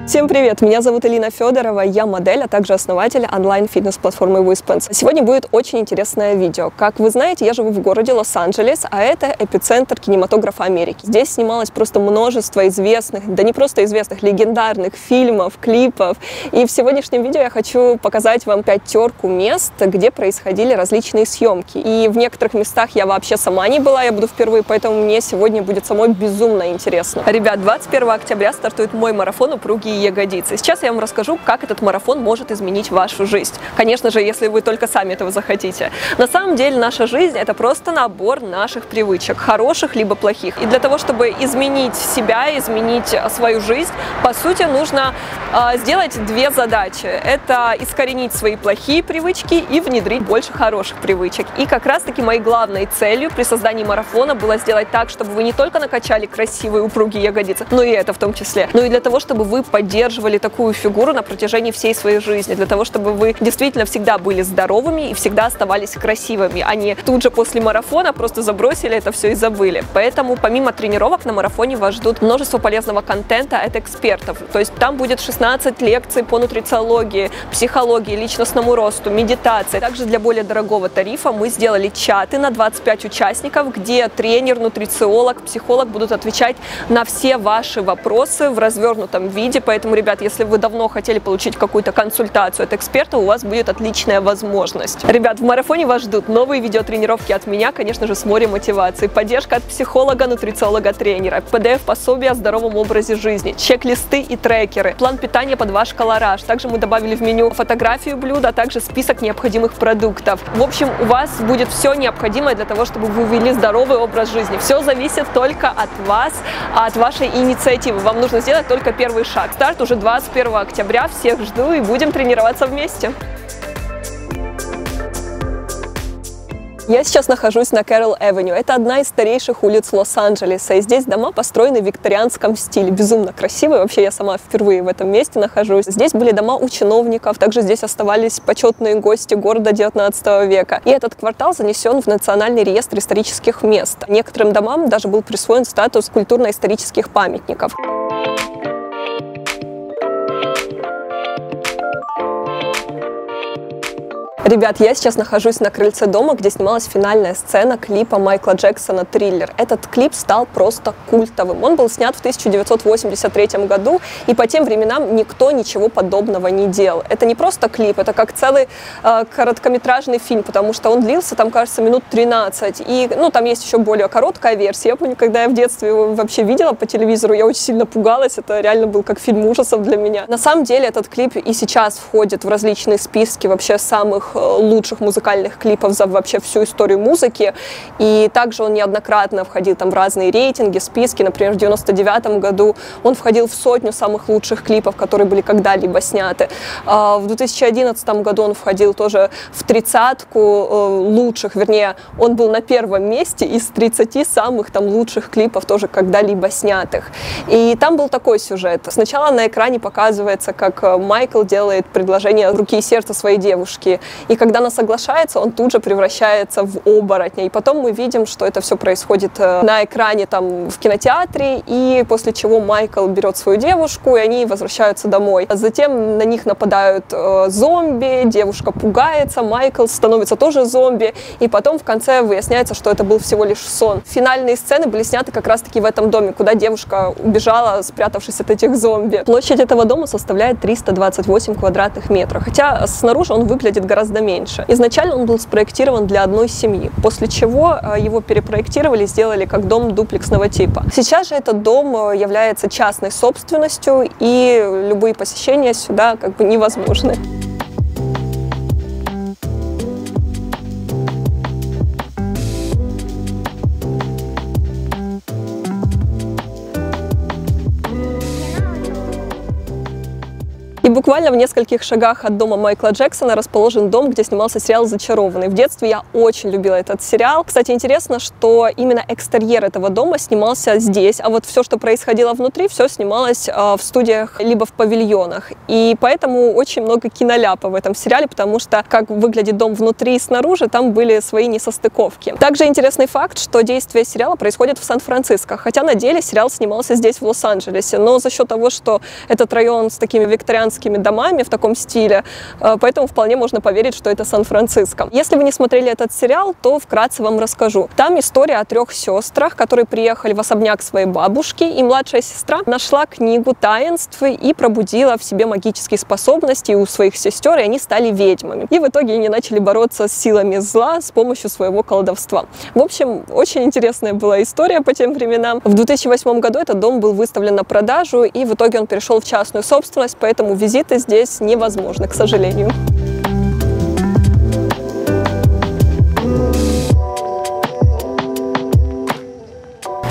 Всем привет! Меня зовут Элина Федорова, я модель, а также основатель онлайн-фитнес-платформы Wispens. Сегодня будет очень интересное видео. Как вы знаете, я живу в городе Лос-Анджелес, а это эпицентр кинематографа Америки. Здесь снималось просто множество известных, да не просто известных, легендарных фильмов, клипов. И в сегодняшнем видео я хочу показать вам пятерку мест, где происходили различные съемки. И в некоторых местах я вообще сама не была, я буду впервые, поэтому мне сегодня будет самой безумно интересно. Ребят, 21 октября стартует мой марафон «Упругие ягодицы». Сейчас я вам расскажу, как этот марафон может изменить вашу жизнь. Конечно же, если вы только сами этого захотите. На самом деле, наша жизнь — это просто набор наших привычек, хороших либо плохих. И для того, чтобы изменить себя, изменить свою жизнь, по сути, нужно сделать две задачи. Это искоренить свои плохие привычки и внедрить больше хороших привычек. И как раз-таки моей главной целью при создании марафона было сделать так, чтобы вы не только накачали красивые упругие ягодицы, но и это в том числе, но и для того, чтобы вы поддерживали такую фигуру на протяжении всей своей жизни, для того, чтобы вы действительно всегда были здоровыми и всегда оставались красивыми, а не тут же после марафона просто забросили это все и забыли. Поэтому помимо тренировок на марафоне вас ждут множество полезного контента от экспертов. То есть там будет 16 лекций по нутрициологии, психологии, личностному росту, медитации. Также для более дорогого тарифа мы сделали чаты на 25 участников, где тренер, нутрициолог, психолог будут отвечать на все ваши вопросы в развернутом виде. Поэтому, ребят, если вы давно хотели получить какую-то консультацию от эксперта, у вас будет отличная возможность. Ребят, в марафоне вас ждут новые видеотренировки от меня, конечно же, с морем мотивации, поддержка от психолога, нутрициолога, тренера, PDF-пособие о здоровом образе жизни, чек-листы и трекеры, план питания под ваш колораж. Также мы добавили в меню фотографию блюда, а также список необходимых продуктов. В общем, у вас будет все необходимое для того, чтобы вы вели здоровый образ жизни. Все зависит только от вас, от вашей инициативы. Вам нужно сделать только первый шаг. Старт уже 21 октября. Всех жду и будем тренироваться вместе. Я сейчас нахожусь на Кэрол-Эвеню. Это одна из старейших улиц Лос-Анджелеса. И здесь дома построены в викторианском стиле. Безумно красивые. Вообще, я сама впервые в этом месте нахожусь. Здесь были дома у чиновников. Также здесь оставались почетные гости города 19 века. И этот квартал занесен в Национальный реестр исторических мест. Некоторым домам даже был присвоен статус культурно-исторических памятников. Ребят, я сейчас нахожусь на крыльце дома, где снималась финальная сцена клипа Майкла Джексона «Триллер». Этот клип стал просто культовым. Он был снят в 1983 году, и по тем временам никто ничего подобного не делал. Это не просто клип, это как целый короткометражный фильм, потому что он длился, там, кажется, минут 13. И, там есть еще более короткая версия. Я помню, когда я в детстве его вообще видела по телевизору, я очень сильно пугалась. Это реально был как фильм ужасов для меня. На самом деле, этот клип и сейчас входит в различные списки вообще самых лучших музыкальных клипов за вообще всю историю музыки. И также он неоднократно входил там в разные рейтинги, списки. Например, в 1999 году он входил в 100 самых лучших клипов, которые были когда-либо сняты. В 2011 году он входил тоже в 30-ку лучших, вернее, он был на первом месте из 30 самых там лучших клипов тоже когда-либо снятых. И там был такой сюжет. Сначала на экране показывается, как Майкл делает предложение руки и сердца своей девушки. И когда она соглашается, он тут же превращается в оборотня. И потом мы видим, что это все происходит на экране там в кинотеатре, и после чего Майкл берет свою девушку, и они возвращаются домой. А затем на них нападают зомби, девушка пугается, Майкл становится тоже зомби, и потом в конце выясняется, что это был всего лишь сон. Финальные сцены были сняты как раз-таки в этом доме, куда девушка убежала, спрятавшись от этих зомби. Площадь этого дома составляет 328 квадратных метров, хотя снаружи он выглядит гораздо меньше. Изначально он был спроектирован для одной семьи, после чего его перепроектировали, сделали как дом дуплексного типа. Сейчас же этот дом является частной собственностью, и любые посещения сюда как бы невозможны. Буквально в нескольких шагах от дома Майкла Джексона расположен дом, где снимался сериал «Зачарованный». В детстве я очень любила этот сериал. Кстати, интересно, что именно экстерьер этого дома снимался здесь, а вот все, что происходило внутри, все снималось в студиях либо в павильонах. И поэтому очень много киноляпа в этом сериале, потому что как выглядит дом внутри и снаружи, там были свои несостыковки. Также интересный факт, что действие сериала происходит в Сан-Франциско, хотя на деле сериал снимался здесь, в Лос-Анджелесе. Но за счет того, что этот район с такими викторианскими домами в таком стиле, поэтому вполне можно поверить, что это Сан-Франциско. Если вы не смотрели этот сериал, то вкратце вам расскажу. Там история о 3 сестрах, которые приехали в особняк своей бабушки, и младшая сестра нашла книгу таинств и пробудила в себе магические способности у своих сестер, и они стали ведьмами. И в итоге они начали бороться с силами зла с помощью своего колдовства. В общем, очень интересная была история по тем временам. В 2008 году этот дом был выставлен на продажу, и в итоге он перешел в частную собственность, поэтому визиты здесь невозможны, к сожалению.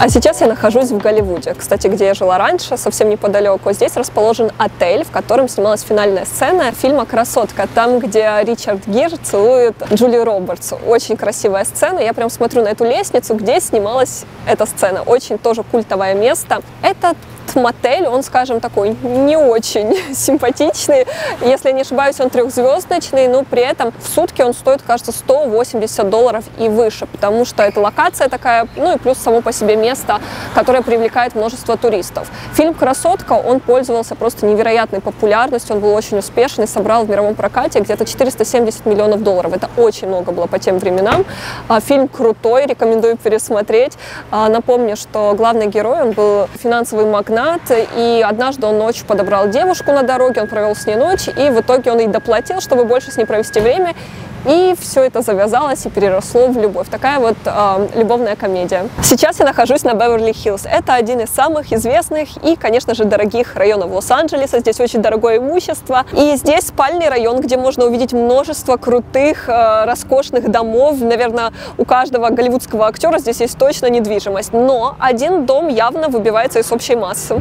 А сейчас я нахожусь в Голливуде, кстати, где я жила раньше, совсем неподалеку. Здесь расположен отель, в котором снималась финальная сцена фильма «Красотка», там, где Ричард Гир целует Джулию Робертс. Очень красивая сцена, я прям смотрю на эту лестницу, где снималась эта сцена. Очень тоже культовое место. Этот мотель, он, скажем, такой не очень симпатичный. Если я не ошибаюсь, он 3-звездочный, но при этом в сутки он стоит, кажется, $180 и выше, потому что это локация такая, ну и плюс само по себе место, которое привлекает множество туристов. Фильм «Красотка», он пользовался просто невероятной популярностью, он был очень успешный, собрал в мировом прокате где-то $470 миллионов. Это очень много было по тем временам. Фильм крутой, рекомендую пересмотреть. Напомню, что главный герой, он был финансовый магнат, и однажды он ночью подобрал девушку на дороге, он провел с ней ночь, и в итоге он ей доплатил, чтобы больше с ней провести время, и все это завязалось и переросло в любовь. Такая вот любовная комедия. Сейчас я нахожусь на Беверли-Хиллз. Это один из самых известных и, конечно же, дорогих районов Лос-Анджелеса. Здесь очень дорогое имущество. И здесь спальный район, где можно увидеть множество крутых, роскошных домов. Наверное, у каждого голливудского актера здесь есть точно недвижимость. Но один дом явно выбивается из общей массы.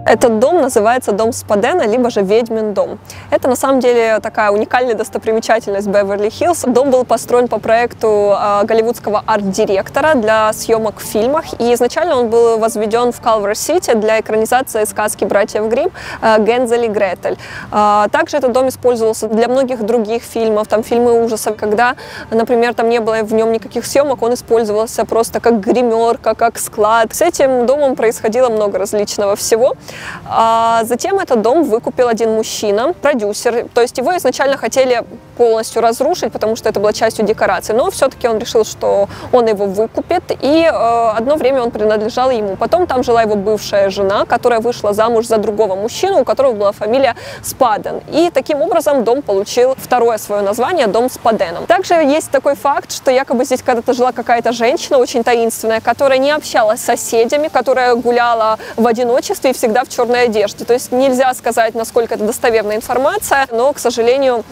Этот дом называется дом Спадена, либо же Ведьмин дом. Это на самом деле такая уникальная достопримечательность Беверли-Хиллз. Дом был построен по проекту голливудского арт-директора для съемок в фильмах. И изначально он был возведен в Калвер-Сити для экранизации сказки братьев Гримм «Гензель и Гретель». Также этот дом использовался для многих других фильмов, там фильмы ужасов. Когда, например, там не было в нем никаких съемок, он использовался просто как гримерка, как склад. С этим домом происходило много различного всего. А затем этот дом выкупил один мужчина, продюсер, то есть его изначально хотели полностью разрушить, потому что это была частью декорации, но все-таки он решил, что он его выкупит, и одно время он принадлежал ему. Потом там жила его бывшая жена, которая вышла замуж за другого мужчину, у которого была фамилия Спаден, и таким образом дом получил второе свое название — дом Спаденом. Также есть такой факт, что якобы здесь когда-то жила какая-то женщина очень таинственная, которая не общалась с соседями, которая гуляла в одиночестве и всегда в черной одежде. То есть нельзя сказать, насколько это достоверная информация, но, к сожалению,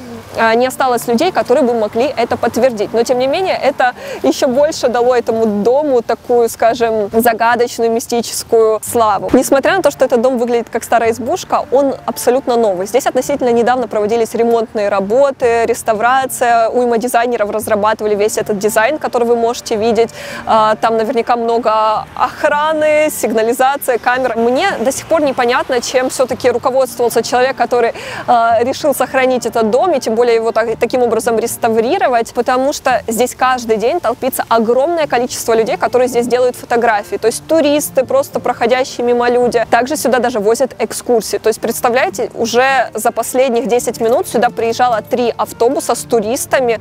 не осталось людей, которые бы могли это подтвердить. Но, тем не менее, это еще больше дало этому дому такую, скажем, загадочную, мистическую славу. Несмотря на то, что этот дом выглядит как старая избушка, он абсолютно новый. Здесь относительно недавно проводились ремонтные работы, реставрация. Уйма дизайнеров разрабатывали весь этот дизайн, который вы можете видеть. Там наверняка много охраны, сигнализации, камер. Мне до сих пор непонятно, чем все-таки руководствовался человек, который решил сохранить этот дом и тем более его таким образом реставрировать, потому что здесь каждый день толпится огромное количество людей, которые здесь делают фотографии, то есть туристы, просто проходящие мимо люди. Также сюда даже возят экскурсии, то есть представляете, уже за последних 10 минут сюда приезжало 3 автобуса с туристами,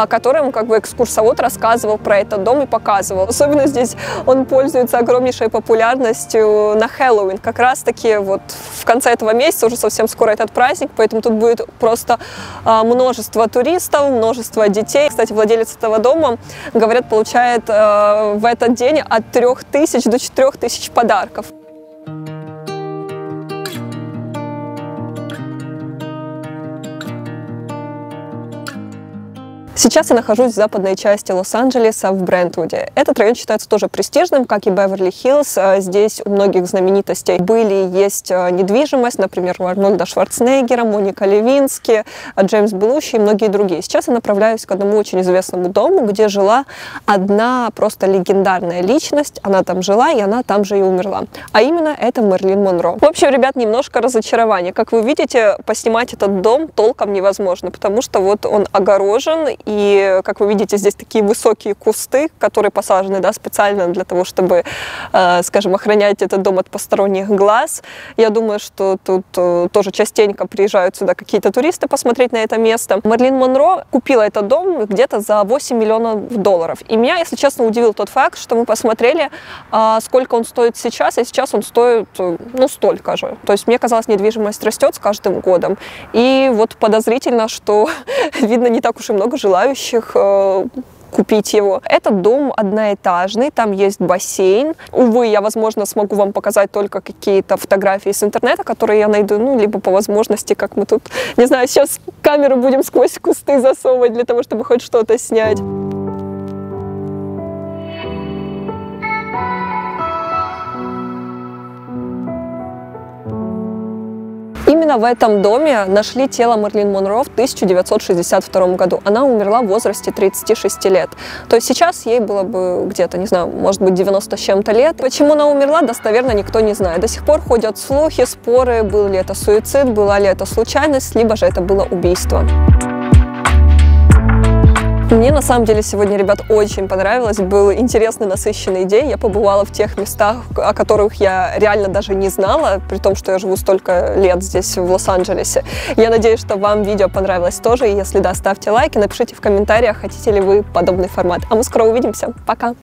которым как бы экскурсовод рассказывал про этот дом и показывал. Особенно здесь он пользуется огромнейшей популярностью на Хэллоуин, как раз таки вот в конце этого месяца, уже совсем скоро этот праздник, поэтому тут будет просто множество туристов, множество детей. Кстати, владелец этого дома, говорят, получает в этот день от 3000 до 4000 подарков. Сейчас я нахожусь в западной части Лос-Анджелеса, в Брентвуде. Этот район считается тоже престижным, как и Беверли-Хиллз. Здесь у многих знаменитостей есть недвижимость, например, у Арнольда Шварценеггера, Моника Левински, Джеймс Белуши и многие другие. Сейчас я направляюсь к одному очень известному дому, где жила одна просто легендарная личность. Она там жила, и она там же и умерла. А именно это Мэрилин Монро. В общем, ребят, немножко разочарование. Как вы видите, поснимать этот дом толком невозможно, потому что вот он огорожен, и, как вы видите, здесь такие высокие кусты, которые посажены, да, специально для того, чтобы, скажем, охранять этот дом от посторонних глаз. Я думаю, что тут тоже частенько приезжают сюда какие-то туристы посмотреть на это место. Мэрилин Монро купила этот дом где-то за $8 миллионов. И меня, если честно, удивил тот факт, что мы посмотрели, сколько он стоит сейчас, и сейчас он стоит, ну, столько же. То есть мне казалось, недвижимость растет с каждым годом. И вот подозрительно, что, видно, не так уж и много желающих купить его. Этот дом одноэтажный, там есть бассейн. Увы, я, возможно, смогу вам показать только какие-то фотографии с интернета, которые я найду, ну, либо по возможности, как мы тут, не знаю, сейчас камеру будем сквозь кусты засовывать для того, чтобы хоть что-то снять. Именно в этом доме нашли тело Мэрилин Монро в 1962 году. Она умерла в возрасте 36 лет. То есть сейчас ей было бы где-то, не знаю, может быть 90 с чем-то лет. Почему она умерла, достоверно никто не знает. До сих пор ходят слухи, споры, был ли это суицид, была ли это случайность, либо же это было убийство. Мне на самом деле сегодня, ребят, очень понравилось. Был интересный, насыщенный день. Я побывала в тех местах, о которых я реально даже не знала, при том, что я живу столько лет здесь, в Лос-Анджелесе. Я надеюсь, что вам видео понравилось тоже. И если да, ставьте лайки, напишите в комментариях, хотите ли вы подобный формат. А мы скоро увидимся. Пока!